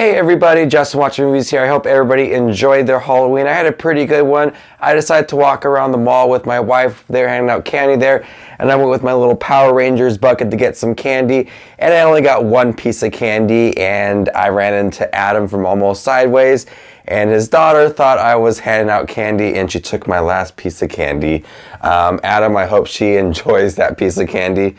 Hey everybody, Justin watching movies here. I hope everybody enjoyed their Halloween. I had a pretty good one. I decided to walk around the mall with my wife. They were handing out candy there, and I went with my little Power Rangers bucket to get some candy, and I only got one piece of candy, and I ran into Adam from Almost Sideways, and his daughter thought I was handing out candy, and she took my last piece of candy. Adam, I hope she enjoys that piece of candy.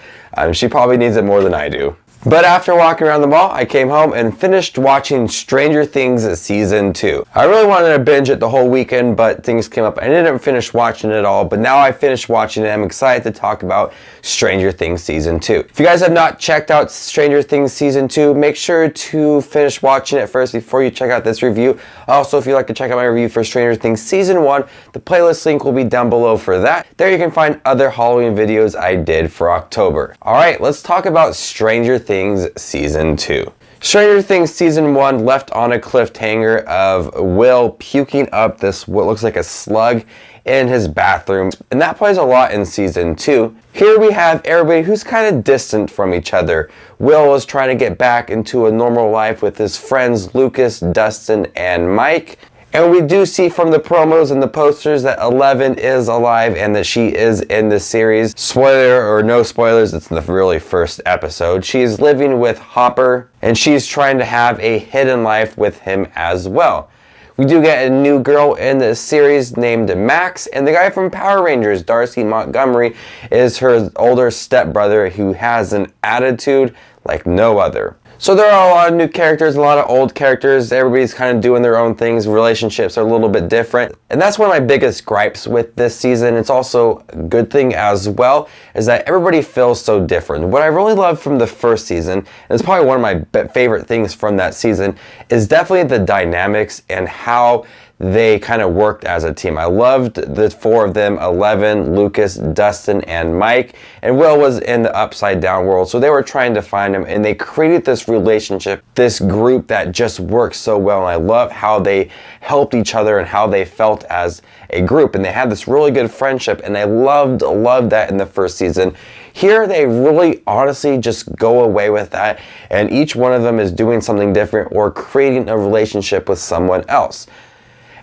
She probably needs it more than I do. But after walking around the mall, I came home and finished watching Stranger Things Season 2. I really wanted to binge it the whole weekend, but things came up. I didn't finish watching it all, but now I finished watching it. I'm excited to talk about Stranger Things Season 2. If you guys have not checked out Stranger Things Season 2, make sure to finish watching it first before you check out this review. Also, if you'd like to check out my review for Stranger Things Season 1, the playlist link will be down below for that. There you can find other Halloween videos I did for October. Alright, let's talk about Stranger Things Season 2. Stranger Things Season 1 left on a cliffhanger of Will puking up this what looks like a slug in his bathroom, and that plays a lot in Season 2. Here we have everybody who's kind of distant from each other. Will is trying to get back into a normal life with his friends Lucas, Dustin, and Mike. And we do see from the promos and the posters that Eleven is alive and that she is in the series. Spoiler or no spoilers, it's the really first episode. She's living with Hopper and she's trying to have a hidden life with him as well. We do get a new girl in the series named Max, and the guy from Power Rangers, Darcy Montgomery, is her older stepbrother who has an attitude like no other. So there are a lot of new characters, a lot of old characters. Everybody's kind of doing their own things. Relationships are a little bit different. And that's one of my biggest gripes with this season. It's also a good thing as well, is that everybody feels so different. What I really love from the first season, and it's probably one of my favorite things from that season, is definitely the dynamics and how they kind of worked as a team. I loved the four of them, Eleven, Lucas, Dustin, and Mike. And Will was in the upside down world, so they were trying to find him, and they created this relationship, this group that just works so well. And I love how they helped each other and how they felt as a group, and they had this really good friendship, and I loved that in the first season. Here they really honestly just go away with that, and each one of them is doing something different or creating a relationship with someone else.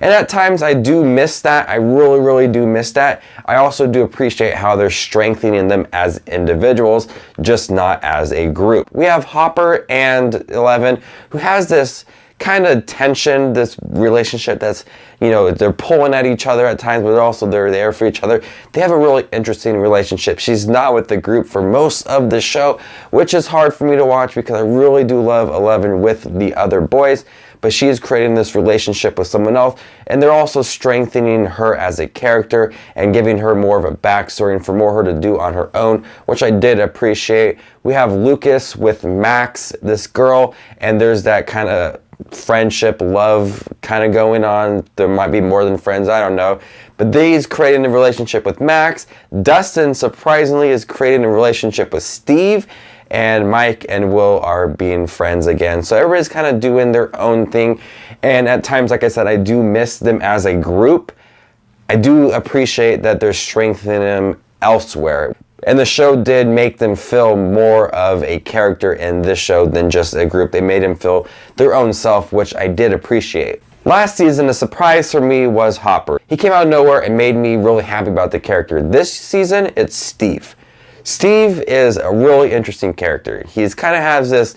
And at times I do miss that. I really do miss that. I also do appreciate how they're strengthening them as individuals, just not as a group. We have Hopper and Eleven, who has this kind of tension, this relationship that's, you know, they're pulling at each other at times, but also they're there for each other. They have a really interesting relationship. She's not with the group for most of the show, which is hard for me to watch because I really do love Eleven with the other boys. But she is creating this relationship with someone else, and they're also strengthening her as a character and giving her more of a backstory and for more her to do on her own, which I did appreciate. We have Lucas with Max, this girl, and there's that kind of friendship, love kind of going on. There might be more than friends, I don't know. But he's creating a relationship with Max. Dustin, surprisingly, is creating a relationship with Steve. And Mike and Will are being friends again. So everybody's kind of doing their own thing. And at times, like I said, I do miss them as a group. I do appreciate that they're strengthening them elsewhere. And the show did make them feel more of a character in this show than just a group. They made them feel their own self, which I did appreciate. Last season, a surprise for me was Hopper. He came out of nowhere and made me really happy about the character. This season, it's Steve. Steve is a really interesting character. He's kind of has this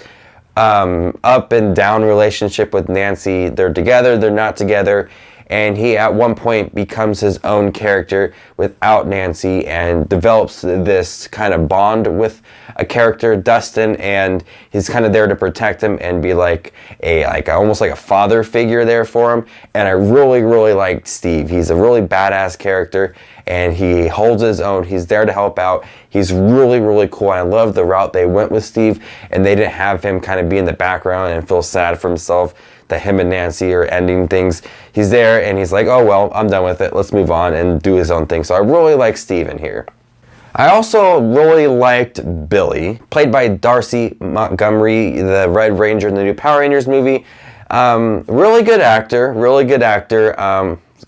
up and down relationship with Nancy. They're together, they're not together, and he at one point becomes his own character without Nancy and develops this kind of bond with a character, Dustin, and he's kind of there to protect him and be almost like a father figure there for him. And I really liked Steve. He's a really badass character and he holds his own. He's there to help out. He's really cool. I love the route they went with Steve, and they didn't have him kind of be in the background and feel sad for himself that him and Nancy are ending things. He's there and he's like, oh well, I'm done with it. Let's move on and do his own thing. So I really like Steve in here. I also really liked Billy, played by Darcy Montgomery, the Red Ranger in the new Power Rangers movie. Really good actor,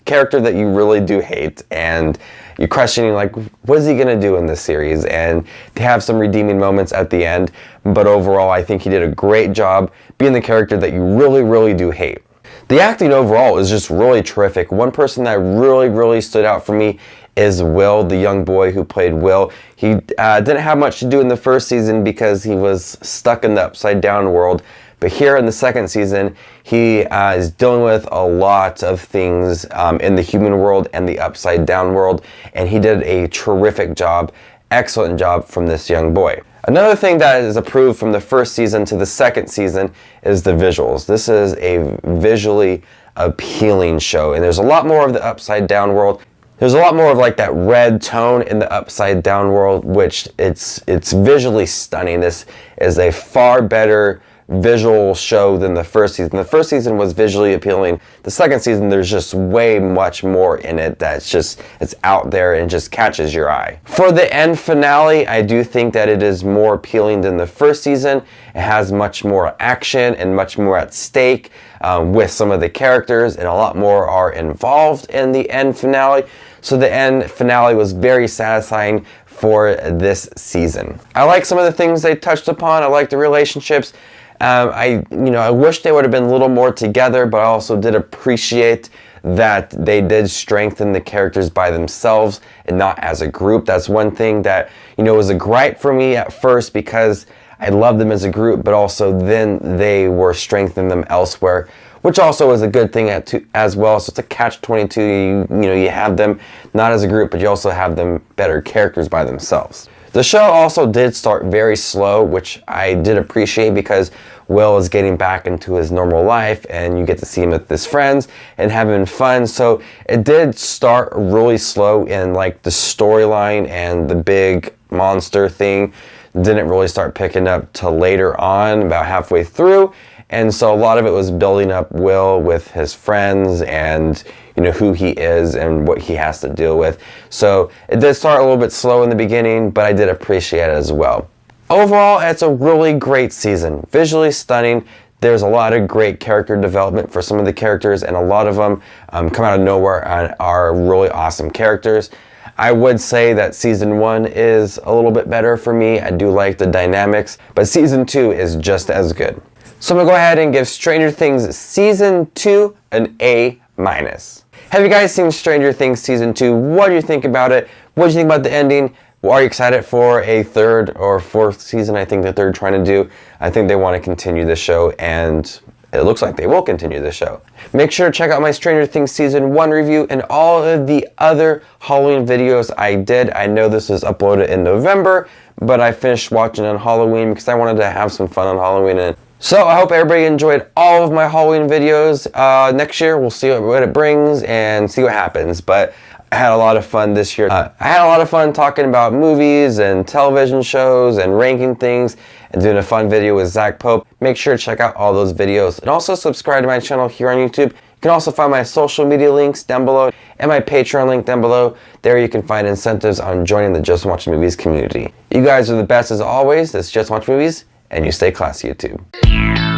character that you really do hate, and you're questioning like, what is he gonna do in this series? And they have some redeeming moments at the end, but overall I think he did a great job being the character that you really, really do hate. The acting overall is just really terrific. One person that really stood out for me is Will, the young boy who played Will. He didn't have much to do in the first season because he was stuck in the upside down world. But here in the second season, he is dealing with a lot of things in the human world and the upside down world. And he did a terrific job, excellent job from this young boy. Another thing that is improved from the first season to the second season is the visuals. This is a visually appealing show, and there's a lot more of the upside down world. There's a lot more of like that red tone in the upside down world, which it's visually stunning. This is a far better visual show than the first season. The first season was visually appealing. The second season, there's just way much more in it that's just, it's out there and just catches your eye. For the end finale, I do think that it is more appealing than the first season. It has much more action and much more at stake with some of the characters, and a lot more are involved in the end finale. So the end finale was very satisfying for this season. I like some of the things they touched upon. I like the relationships. I wish they would have been a little more together, but I also did appreciate that they did strengthen the characters by themselves and not as a group. That's one thing that, was a gripe for me at first, because I loved them as a group, but also then they were strengthening them elsewhere, which also is a good thing as well. So it's a catch-22. You have them not as a group, but you also have them better characters by themselves. The show also did start very slow, which I did appreciate, because Will is getting back into his normal life and you get to see him with his friends and having fun. So it did start really slow in like the storyline, and the big monster thing didn't really start picking up till later on, about halfway through. And so a lot of it was building up Will with his friends and who he is and what he has to deal with. So it did start a little bit slow in the beginning, but I did appreciate it as well. Overall, it's a really great season. Visually stunning. There's a lot of great character development for some of the characters, and a lot of them come out of nowhere and are really awesome characters. I would say that season 1 is a little bit better for me. I do like the dynamics, but season 2 is just as good. So I'm gonna go ahead and give Stranger Things season 2 an A-. Have you guys seen Stranger Things season 2? What do you think about it? What do you think about the ending? Well, are you excited for a third or fourth season? I think that they're trying to do. I think they want to continue the show, and it looks like they will continue the show. Make sure to check out my Stranger Things season 1 review and all of the other Halloween videos I did. I know this was uploaded in November, but I finished watching on Halloween because I wanted to have some fun on Halloween. And so I hope everybody enjoyed all of my Halloween videos. Next year, we'll see what it brings and see what happens. But I had a lot of fun this year. I had a lot of fun talking about movies and television shows and ranking things and doing a fun video with Zach Pope. Make sure to check out all those videos, and also subscribe to my channel here on YouTube. You can also find my social media links down below and my Patreon link down below. There you can find incentives on joining the Just Watch Movies community. You guys are the best as always. This is Just Watch Movies, and you stay classy, YouTube.